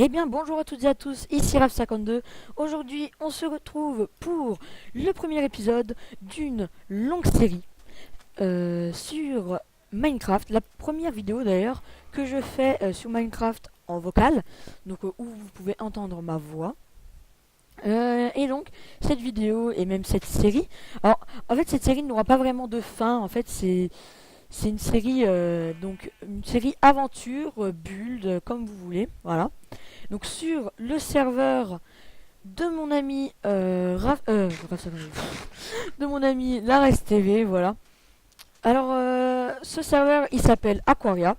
Eh bien bonjour à toutes et à tous, ici Raf52. Aujourd'hui on se retrouve pour le premier épisode d'une longue série sur Minecraft. La première vidéo d'ailleurs que je fais sur Minecraft en vocal, donc où vous pouvez entendre ma voix. Et donc cette vidéo et même cette série, alors en fait cette série n'aura pas vraiment de fin, en fait c'est une série donc une série aventure, build, comme vous voulez, voilà. Donc sur le serveur de mon ami de mon ami Lares TV, voilà. Alors ce serveur il s'appelle Aquaria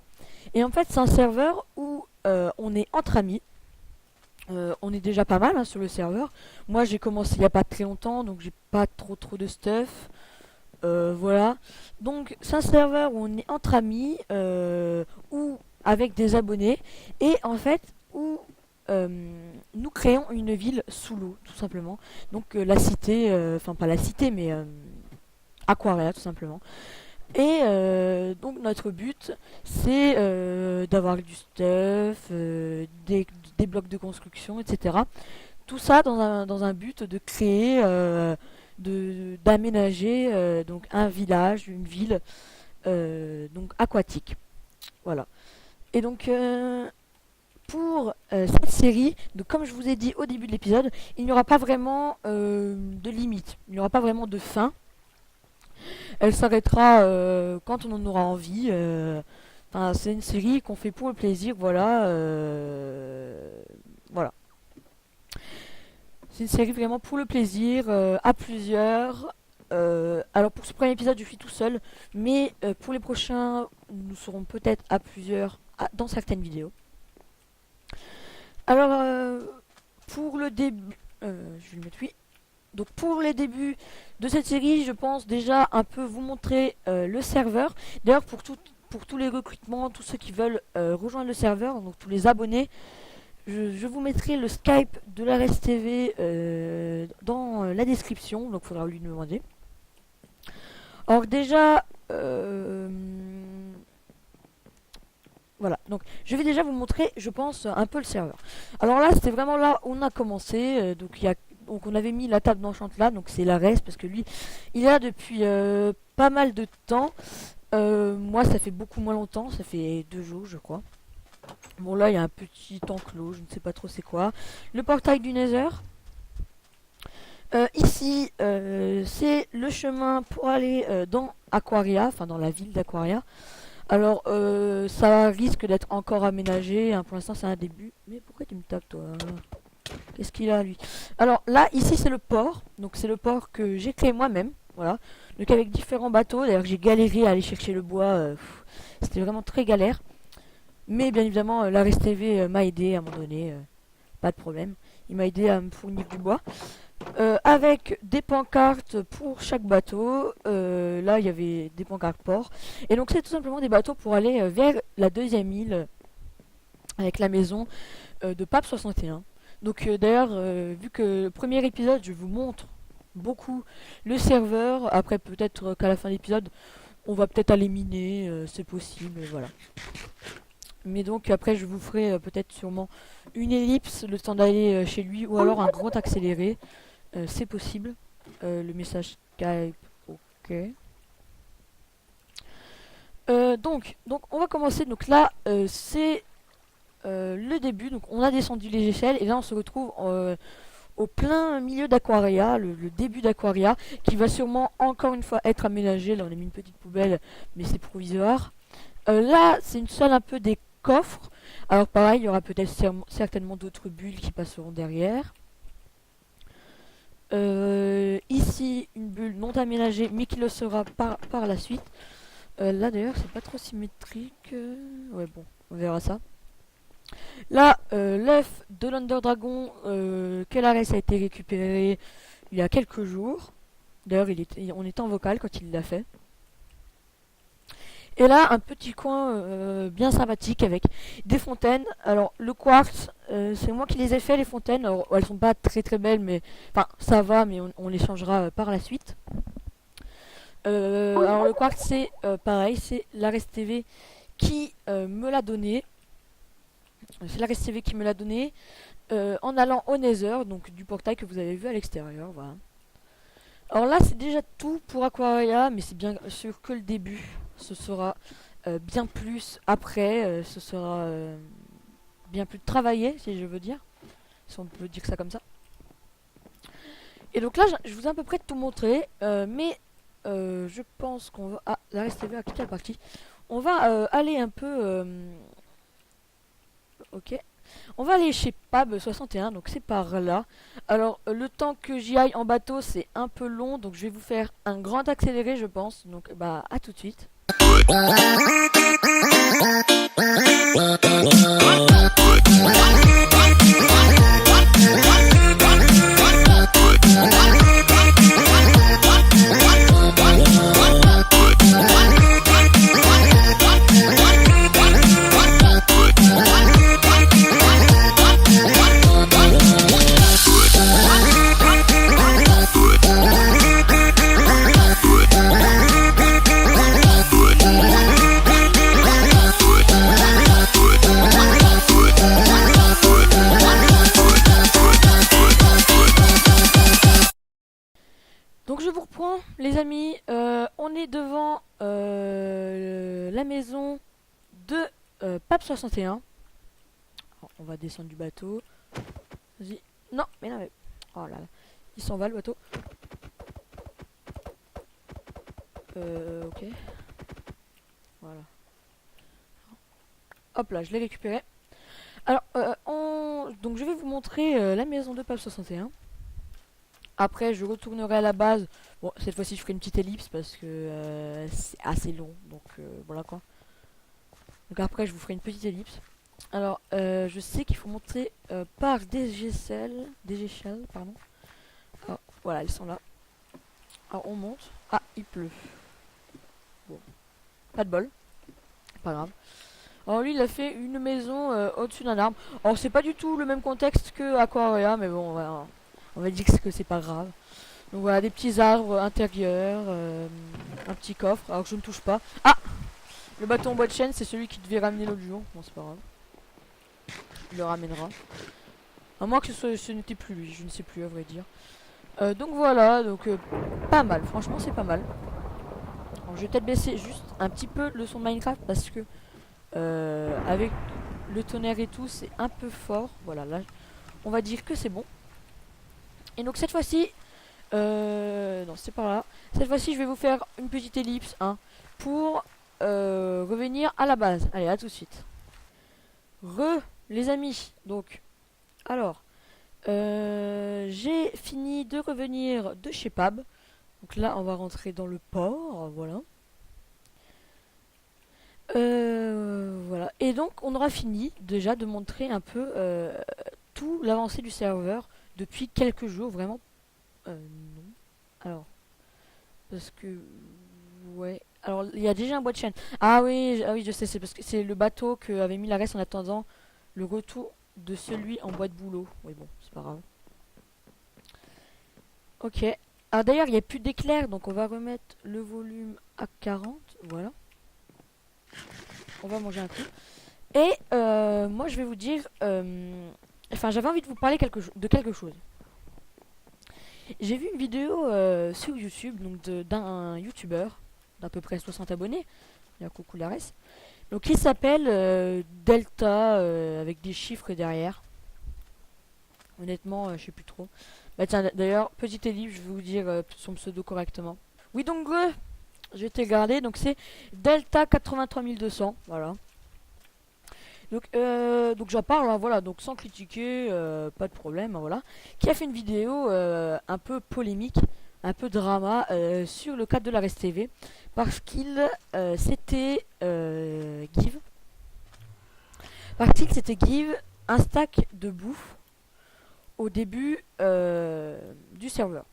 et en fait c'est un serveur où on est entre amis. On est déjà pas mal hein, sur le serveur. Moi j'ai commencé il y a pas très longtemps donc j'ai pas trop de stuff. Voilà. Donc c'est un serveur où on est entre amis ou avec des abonnés et en fait où euh, nous créons une ville sous l'eau tout simplement. Donc la cité, enfin pas la cité mais Aquaria tout simplement. Et donc notre but c'est d'avoir du stuff, des blocs de construction, etc. Tout ça dans un but de créer, d'aménager donc un village, une ville donc aquatique. Voilà. Et donc pour cette série, donc comme je vous ai dit au début de l'épisode, il n'y aura pas vraiment de limite, il n'y aura pas vraiment de fin. Elle s'arrêtera quand on en aura envie. Enfin, c'est une série qu'on fait pour le plaisir, voilà. Voilà. C'est une série vraiment pour le plaisir, à plusieurs. Alors pour ce premier épisode, je suis tout seul, mais pour les prochains, nous serons peut-être à plusieurs dans certaines vidéos. Alors pour le début, je vais le mettre oui. Donc pour les débuts de cette série, je pense déjà un peu vous montrer le serveur. D'ailleurs pour tous les recrutements, tous ceux qui veulent rejoindre le serveur, donc tous les abonnés, je vous mettrai le Skype de la RSTV dans la description, donc il faudra lui demander. Alors déjà, voilà, donc je vais déjà vous montrer, je pense, un peu le serveur. Alors là, c'était vraiment là où on a commencé, donc on avait mis la table d'enchante là, donc c'est la reste parce que lui, il est là depuis pas mal de temps. Moi, ça fait beaucoup moins longtemps, ça fait 2 jours, je crois. Bon, là, il y a un petit enclos, je ne sais pas trop c'est quoi. Le portail du Nether. Ici, c'est le chemin pour aller dans Aquaria, enfin dans la ville d'Aquaria. Alors, ça risque d'être encore aménagé, hein, pour l'instant c'est un début. Mais pourquoi tu me tapes toi? Qu'est-ce qu'il a lui? Alors là, ici c'est le port, donc c'est le port que j'ai créé moi-même, voilà. Donc avec différents bateaux, d'ailleurs j'ai galéré à aller chercher le bois, c'était vraiment très galère. Mais bien évidemment, l'Ares TV m'a aidé à un moment donné, pas de problème. Il m'a aidé à me fournir du bois. Avec des pancartes pour chaque bateau. Là, il y avait des pancartes port. Et donc, c'est tout simplement des bateaux pour aller vers la deuxième île avec la maison de Pape 61. Donc, d'ailleurs, vu que le premier épisode, je vous montre beaucoup le serveur. Après, peut-être qu'à la fin de l'épisode, on va peut-être aller miner, c'est possible, voilà. Mais donc après je vous ferai peut-être sûrement une ellipse le temps d'aller chez lui ou alors un grand accéléré. C'est possible. Le message Skype, ok. Donc on va commencer. Donc là c'est le début. Donc on a descendu les échelles et là on se retrouve au plein milieu d'Aquaria, le début d'Aquaria, qui va sûrement encore une fois être aménagé. Là on a mis une petite poubelle, mais c'est provisoire. Là c'est une salle un peu des coffres. Alors pareil, il y aura peut-être certainement d'autres bulles qui passeront derrière. Ici, une bulle non aménagée, mais qui le sera par la suite. Là d'ailleurs, c'est pas trop symétrique. Ouais, bon, on verra ça. Là, l'œuf de l'Under Dragon, Kelares a été récupéré il y a quelques jours. D'ailleurs, on était en vocal quand il l'a fait. Et là, un petit coin bien sympathique avec des fontaines. Alors, le quartz, c'est moi qui les ai fait, les fontaines. Alors, elles sont pas très belles, mais enfin, ça va, mais on les changera par la suite. Alors, le quartz, c'est pareil, c'est l'Ares TV qui me l'a donné. C'est la TV qui me l'a donné en allant au Nether, donc du portail que vous avez vu à l'extérieur. Voilà. Alors là, c'est déjà tout pour Aquaria, mais c'est bien sûr que le début. Ce sera bien plus après, ce sera bien plus travaillé, si je veux dire, si on peut dire ça comme ça. Et donc là, je vous ai à peu près tout montré, mais je pense qu'on va... Ah, la RSTV a quitté la partie. On va aller un peu... ok. On va aller chez Pab61, donc c'est par là. Alors, le temps que j'y aille en bateau, c'est un peu long, donc je vais vous faire un grand accéléré, je pense. Donc, bah, à tout de suite. Donc je vous reprends les amis, on est devant la maison de Pab61. Alors, on va descendre du bateau. Vas-y. Non, mais non, mais... Oh là là. Il s'en va le bateau. Ok. Voilà. Hop là, je l'ai récupéré. Alors, donc je vais vous montrer la maison de Pab61. Après, je retournerai à la base. Bon, cette fois-ci, je ferai une petite ellipse parce que c'est assez long. Donc, voilà quoi. Donc après, je vous ferai une petite ellipse. Alors, je sais qu'il faut monter par des échelles, pardon. Alors, voilà, elles sont là. Alors, on monte. Ah, il pleut. Bon, pas de bol. Pas grave. Alors, lui, il a fait une maison au-dessus d'un arbre. Alors, c'est pas du tout le même contexte que Aquaria, mais bon, on va dire que c'est pas grave. Donc voilà, des petits arbres intérieurs, un petit coffre. Alors que je ne touche pas. Ah, le bâton en bois de chêne, c'est celui qui devait ramener l'autre jour. Bon, c'est pas grave. Il le ramènera. À moins que ce n'était plus lui, je ne sais plus à vrai dire. Donc voilà, donc pas mal, franchement c'est pas mal. Alors, je vais peut-être baisser juste un petit peu le son de Minecraft parce que avec le tonnerre et tout c'est un peu fort. Voilà, là on va dire que c'est bon. Et donc cette fois-ci, non c'est pas là. Cette fois-ci je vais vous faire une petite ellipse hein, pour revenir à la base. Allez, à tout de suite. Les amis, donc alors j'ai fini de revenir de chez Pab. Donc là on va rentrer dans le port, voilà. Voilà. Et donc on aura fini déjà de montrer un peu tout l'avancée du serveur depuis quelques jours, vraiment. Non. Alors, parce que ouais. Alors il y a déjà un bois de chaîne. Ah oui, je sais, c'est parce que c'est le bateau que avait mis la reste en attendant le retour de celui en bois de boulot. Oui bon, c'est pas grave. Ok. Ah d'ailleurs il n'y a plus d'éclairs, donc on va remettre le volume à 40. Voilà. On va manger un coup. Et moi je vais vous dire... Enfin j'avais envie de vous parler de quelque chose. J'ai vu une vidéo sur YouTube donc d'un youtubeur d'à peu près 60 abonnés. Il y a coucou Lares. Donc il s'appelle Delta avec des chiffres derrière. Honnêtement je sais plus trop. Bah tiens d'ailleurs petite ellipse, je vais vous dire son pseudo correctement. Oui donc je vais te garder, donc c'est Delta 83200, voilà. Donc j'en parle, hein, voilà, donc sans critiquer, pas de problème, hein, voilà. Qui a fait une vidéo un peu polémique, un peu drama sur le cadre de la RSTV, parce qu'il s'était give, un stack de bouffe au début du serveur.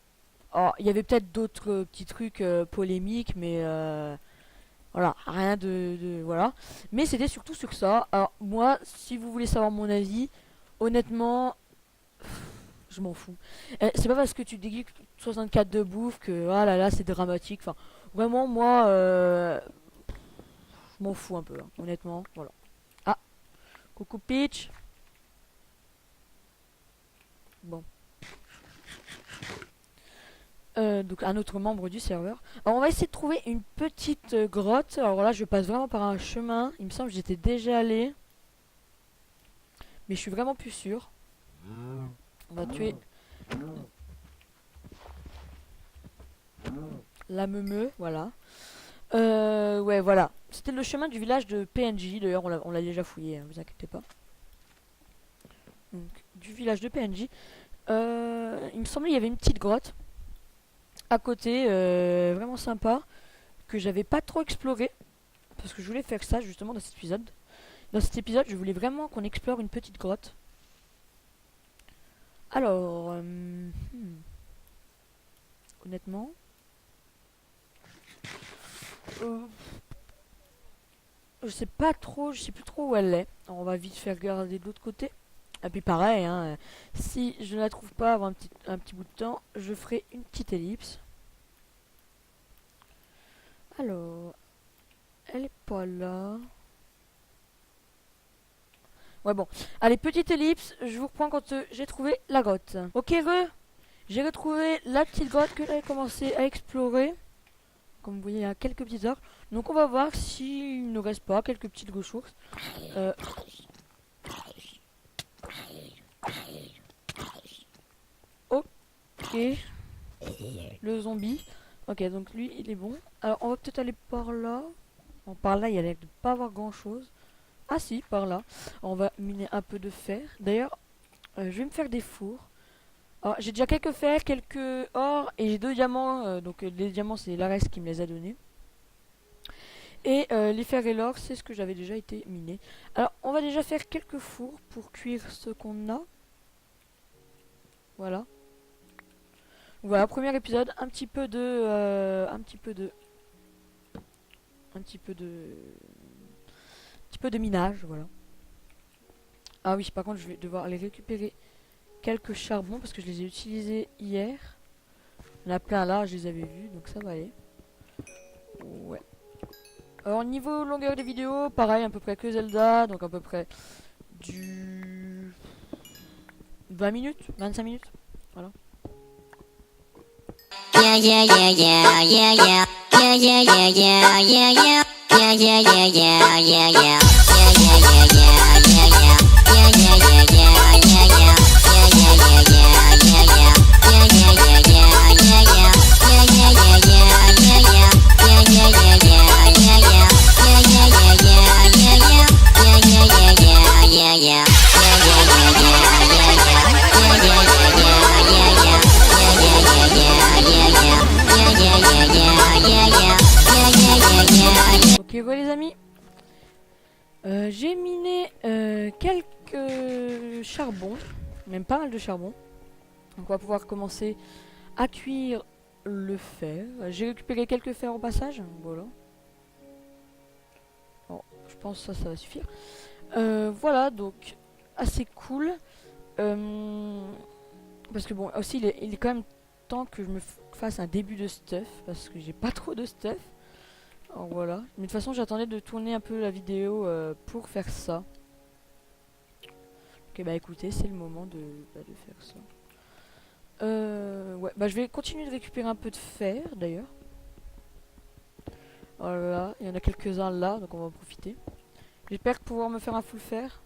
Alors, il y avait peut-être d'autres petits trucs polémiques, mais voilà, rien voilà. Mais c'était surtout sur ça. Alors, moi, si vous voulez savoir mon avis, honnêtement, je m'en fous. C'est pas parce que tu déguises 64 de bouffe que, ah là là, c'est dramatique. Enfin, vraiment, moi, je m'en fous un peu, hein, honnêtement. Voilà. Ah, coucou Peach. Bon. Donc un autre membre du serveur. Alors on va essayer de trouver une petite grotte. Alors là je passe vraiment par un chemin. Il me semble que j'étais déjà allé. Mais je suis vraiment plus sûr. On va tuer la meumeu, voilà. Ouais voilà. C'était le chemin du village de PNJ. D'ailleurs on l'a déjà fouillé, hein, vous inquiétez pas. Donc du village de PNJ. Il me semblait qu'il y avait une petite grotte à côté, vraiment sympa, que j'avais pas trop exploré. Parce que je voulais faire ça justement dans cet épisode. Dans cet épisode, je voulais vraiment qu'on explore une petite grotte. Alors, honnêtement, je sais pas trop, je sais plus trop où elle est. Alors, on va vite faire regarder de l'autre côté. Et puis pareil, hein, si je ne la trouve pas avant un petit bout de temps, je ferai une petite ellipse. Alors, elle est pas là. Ouais bon, allez, petite ellipse, je vous reprends quand j'ai trouvé la grotte. Ok j'ai retrouvé la petite grotte que j'avais commencé à explorer. Comme vous voyez, il y a quelques petites heures. Donc on va voir s'il ne reste pas quelques petites ressources. Ok, le zombie. Ok, donc lui il est bon. Alors on va peut-être aller par là. Bon, par là il y a l'air de pas avoir grand chose. Ah si, par là. On va miner un peu de fer. D'ailleurs, je vais me faire des fours. Alors, j'ai déjà quelques fers, quelques or et j'ai 2 diamants. Donc les diamants c'est l'Ares qui me les a donnés. Et les fers et l'or c'est ce que j'avais déjà été miné. Alors on va déjà faire quelques fours pour cuire ce qu'on a. Voilà. Voilà, premier épisode, un petit peu de minage, voilà. Ah oui, par contre, je vais devoir aller récupérer quelques charbons parce que je les ai utilisés hier. Il y en a plein là, je les avais vus, donc ça va aller. Ouais. Alors, niveau longueur des vidéos, pareil, à peu près que Zelda, donc à peu près du 20 minutes, 25 minutes, voilà. Yeah, yeah, yeah, yeah, yeah, yeah. Yeah, yeah, yeah, yeah, yeah, yeah. Yeah, yeah, yeah, yeah, yeah, yeah. Yeah, yeah, yeah, yeah, yeah, yeah. Yeah, yeah, yeah, yeah, yeah, yeah. Yeah, yeah, yeah, yeah, yeah, yeah. Yeah, yeah, yeah, yeah, yeah, yeah. Yeah, yeah, yeah, yeah, yeah, yeah. Yeah, yeah, yeah, yeah, yeah, yeah. Yeah, yeah, yeah, yeah, yeah, yeah. Yeah, yeah, yeah, yeah, yeah, yeah. Yeah, yeah, yeah, yeah, yeah, yeah. Yeah, yeah, yeah, yeah, yeah, yeah. Ok, ouais les amis, j'ai miné quelques charbons, même pas mal de charbon. Donc on va pouvoir commencer à cuire le fer. J'ai récupéré quelques fers au passage, voilà. Bon, je pense que ça va suffire. Voilà, donc assez cool. Parce que bon, aussi il est quand même temps que je me fasse un début de stuff parce que j'ai pas trop de stuff. Alors voilà, mais de toute façon j'attendais de tourner un peu la vidéo pour faire ça. Ok bah écoutez, c'est le moment de faire ça. Ouais, bah je vais continuer de récupérer un peu de fer d'ailleurs. Voilà, il y en a quelques-uns là, donc on va en profiter. J'espère pouvoir me faire un full fer.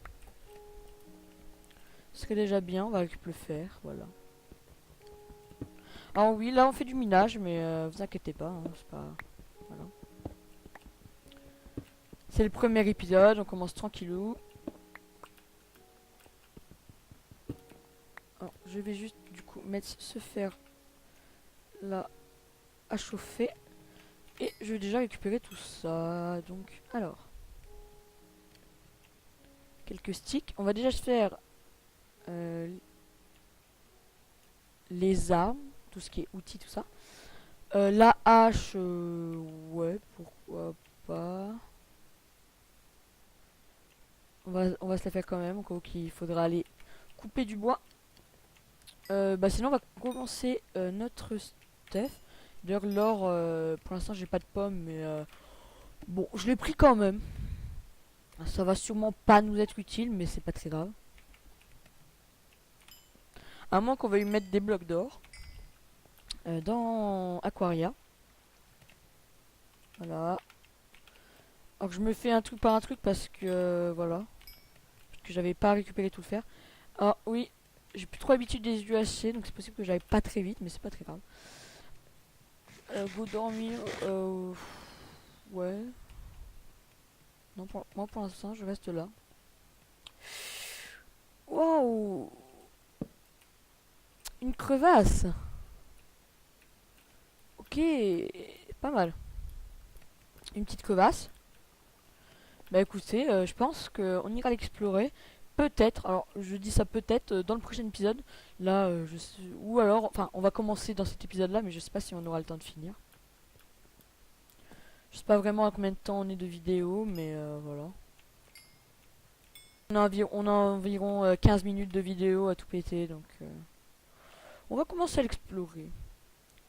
Ce serait déjà bien, on va récupérer le fer, voilà. Alors oui, là on fait du minage, mais vous inquiétez pas, hein, c'est pas... Voilà. C'est le premier épisode, on commence tranquillou. Alors, je vais juste du coup mettre ce fer là à chauffer. Et je vais déjà récupérer tout ça. Donc, alors. Quelques sticks. On va déjà se faire les armes, tout ce qui est outils, tout ça. La hache, ouais, pourquoi pas. On va se la faire quand même, au cas où il faudra aller couper du bois. Bah sinon on va commencer notre stuff. D'ailleurs l'or, pour l'instant j'ai pas de pommes, mais bon, je l'ai pris quand même. Ça va sûrement pas nous être utile, mais c'est pas très grave. À moins qu'on veuille mettre des blocs d'or dans Aquaria. Voilà. Alors je me fais un truc par un truc parce que voilà. Parce que j'avais pas récupéré tout le fer. Ah oui, j'ai plus trop l'habitude des UHC, donc c'est possible que j'aille pas très vite, mais c'est pas très grave. Go dormir, ouais. Non, moi pour l'instant je reste là. Waouh, une crevasse. Ok, pas mal. Une petite crevasse. Bah écoutez, je pense qu'on ira l'explorer. Peut-être, alors je dis ça peut-être dans le prochain épisode. Là, ou alors, enfin, on va commencer dans cet épisode-là, mais je sais pas si on aura le temps de finir. Je sais pas vraiment à combien de temps on est de vidéo, mais voilà. On a environ 15 minutes de vidéo à tout péter, donc on va commencer à l'explorer.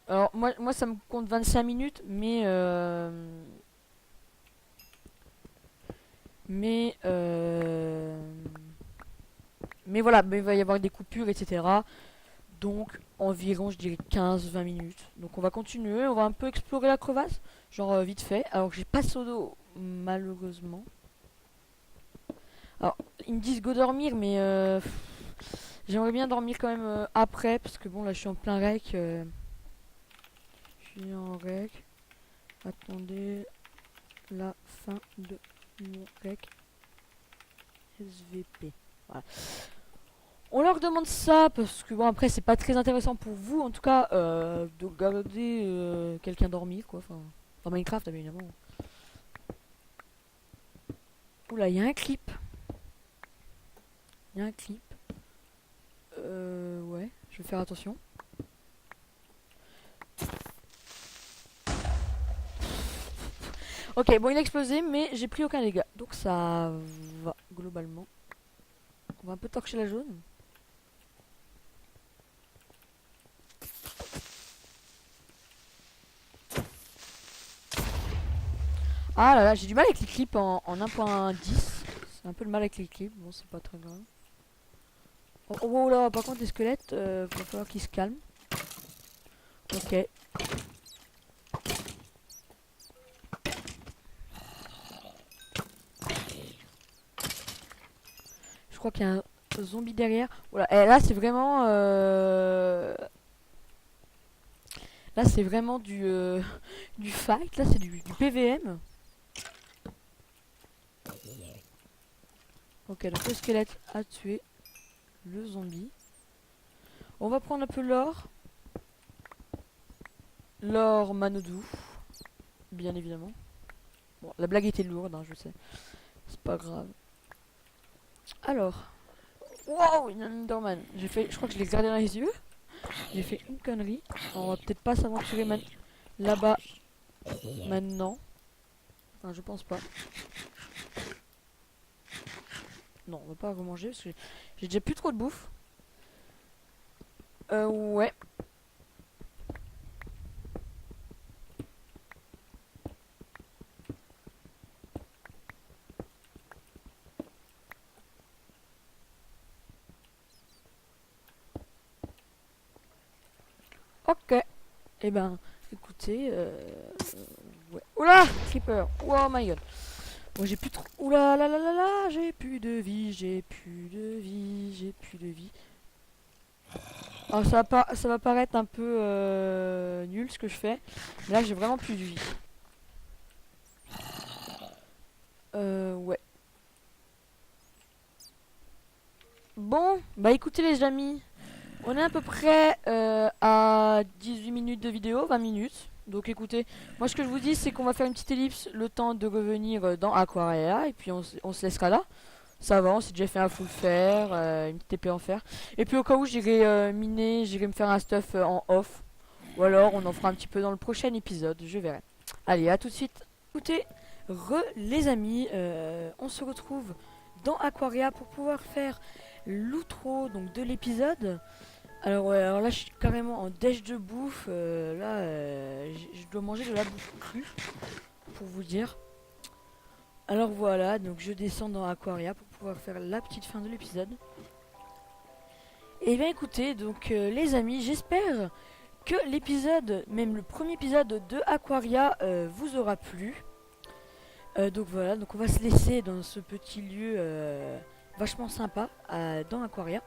Alors moi ça me compte 25 minutes, mais voilà, mais il va y avoir des coupures, etc. Donc environ je dirais 15-20 minutes. Donc on va continuer, on va un peu explorer la crevasse, genre vite fait. Alors j'ai pas d'eau malheureusement. Alors ils me disent go dormir, mais j'aimerais bien dormir quand même après, parce que bon là je suis en plein rec. Je suis en rec. Attendez la fin de mon rec SVP. Voilà. On leur demande ça parce que bon après c'est pas très intéressant pour vous en tout cas de regarder quelqu'un dormir quoi. Enfin dans Minecraft évidemment. Oula, il y a un clip. Il y a un clip. Ouais, je vais faire attention. Ok, bon il a explosé mais j'ai pris aucun dégât. Donc ça va globalement. On va un peu torcher la jaune. Ah là là, j'ai du mal avec les clips en 1.10. C'est un peu le mal avec les clips, bon c'est pas très grave. Oh, oh là, par contre les squelettes, va falloir qu'ils se calment. Ok. Je crois qu'il y a un zombie derrière. Voilà, et là c'est vraiment... Là c'est vraiment du fight, là c'est du PVM. Ok, donc le squelette a tué le zombie. On va prendre un peu l'or. L'or Manodou. Bien évidemment. Bon, la blague était lourde, hein, je sais. C'est pas grave. Alors. Wow, une Enderman. Je crois que je l'ai regardé dans les yeux. J'ai fait une connerie. On va peut-être pas s'aventurer là-bas maintenant. Enfin, je pense pas. Non, on va pas remanger parce que j'ai déjà plus trop de bouffe. Ouais. Ok. Eh ben, écoutez, ouais. Oula, creeper. Oh my god. Bon, j'ai plus trop. Oula, là, là, là, là, j'ai plus de vie, j'ai plus de vie, j'ai plus de vie. Alors ça va paraître un peu nul ce que je fais. Mais là, j'ai vraiment plus de vie. Ouais. Bon, bah écoutez les amis. On est à peu près à 18 minutes de vidéo, 20 minutes. Donc écoutez, moi ce que je vous dis c'est qu'on va faire une petite ellipse le temps de revenir dans Aquaria et puis on se laissera là. Ça va, on s'est déjà fait un full fer, une petite épée en fer. Et puis au cas où j'irai miner, j'irai me faire un stuff en off. Ou alors on en fera un petit peu dans le prochain épisode, je verrai. Allez, à tout de suite. Écoutez, les amis, on se retrouve dans Aquaria pour pouvoir faire l'outro donc de l'épisode. Alors ouais, alors là je suis carrément en dèche de bouffe. Là, je dois manger de la bouffe crue, pour vous dire. Alors voilà, donc je descends dans Aquaria pour pouvoir faire la petite fin de l'épisode. Et bien écoutez, donc les amis, j'espère que l'épisode, même le premier épisode de Aquaria vous aura plu. Donc voilà, donc on va se laisser dans ce petit lieu vachement sympa dans Aquaria.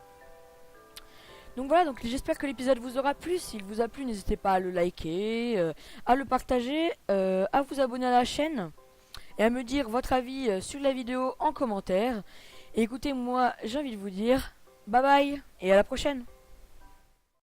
Donc voilà, donc j'espère que l'épisode vous aura plu. S'il vous a plu, n'hésitez pas à le liker, à le partager, à vous abonner à la chaîne et à me dire votre avis sur la vidéo en commentaire. Et écoutez, moi j'ai envie de vous dire bye bye et à la prochaine.